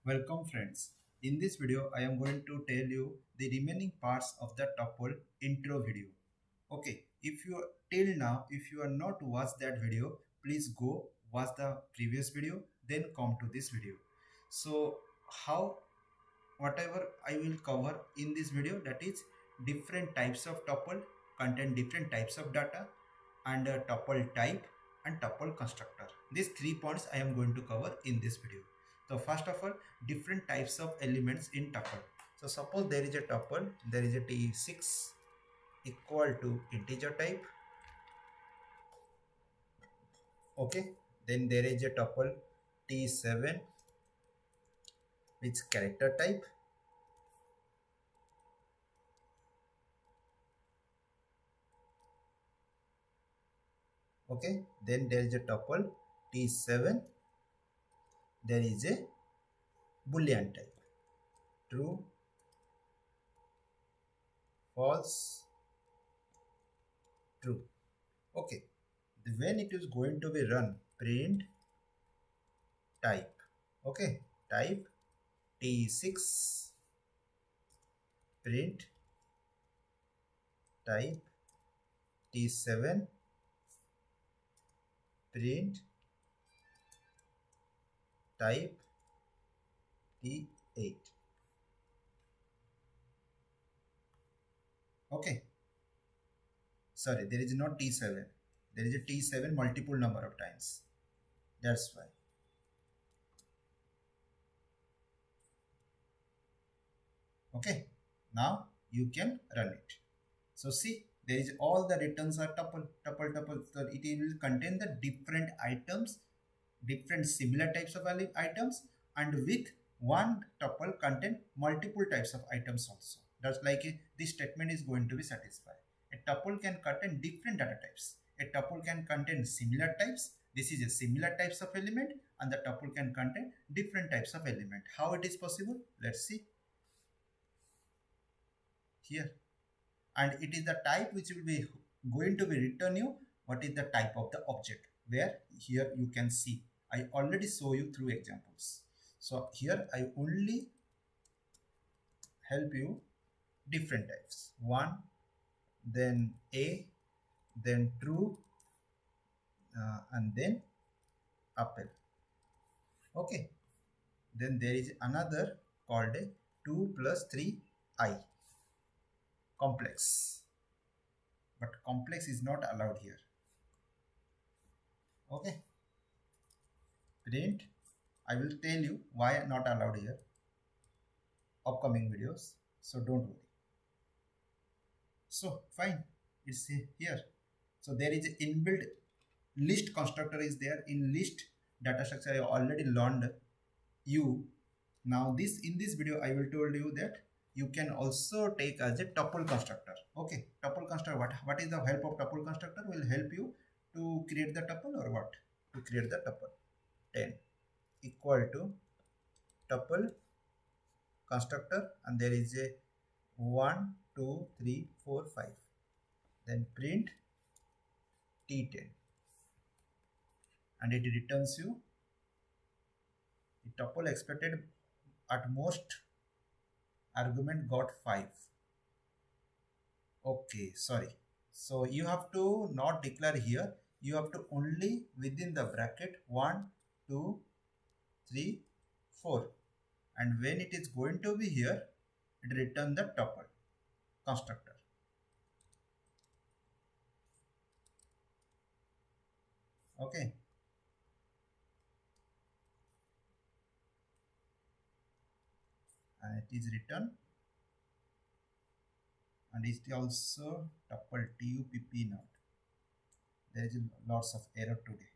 Welcome friends. In this video, I am going to tell you the remaining parts of the tuple intro video. Okay, if you till now, if you are not watched that video, please go watch the previous video, then come to this video. So how whatever I will cover in this video, that is different types of tuple, contain different types of data, and a tuple type and tuple constructor. These 3 points I am going to cover in this video. So first of all, different types of elements in tuple. So suppose there is a tuple, there is a t6 equal to integer type. Okay, then there is a tuple t7 with character type. Okay, then there is a tuple t7, there is a boolean type, true, false, true. Okay, when it is going to be run, print type. Okay, type t6 print type t7 print type t8. Okay, sorry, there is not t7, there is a t7 multiple number of times, that's why. Okay, now you can run it. So see, there is all the returns are tuple. So it will contain the different items, different similar types of items, and with one tuple contain multiple types of items also. That's like this statement is going to be satisfied. A tuple can contain different data types. A tuple can contain similar types. This is a similar types of element, and the tuple can contain different types of element. How it is possible? Let's see here. And it is the type which will be going to be return you what is the type of the object, where here you can see I already show you through examples. So here I only help you different types, one, then a, then true, and then apple. Okay, then there is another called a 2 plus 3i complex, but complex is not allowed here. Okay, print, I will tell you why not allowed here upcoming videos, so don't worry. So fine, it's here. So there is an inbuilt list constructor is there. In list data structure I already learned you. Now this in this video I will told you that you can also take as a tuple constructor. Okay, tuple constructor, what is the help of tuple constructor? Will help you to create the tuple, or what? To create the tuple 10 equal to tuple constructor, and there is a 1 2 3 4 5, then print t10, and it returns you the tuple expected at most argument got 5. Okay, sorry, so you have to not declare here, you have to only within the bracket 1 2 3 4, and when it is going to be here, it return the tuple constructor. Okay, and it is written, and it is also tuple tupp not. There is lots of error today.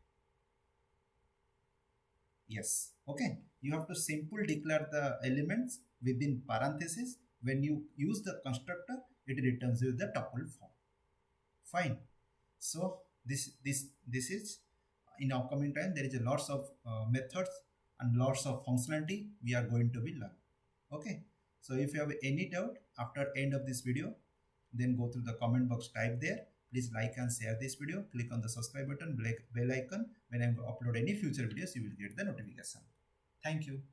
Yes, okay, you have to simple declare the elements within parenthesis. When you use the constructor, it returns you the tuple form. Fine. So this is in upcoming time, there is a lots of methods and lots of functionality we are going to be learn. Okay, so if you have any doubt after end of this video, then go through the comment box, type there. Please like and share this video, click on the subscribe button, bell icon. When I upload any future videos, you will get the notification. Thank you.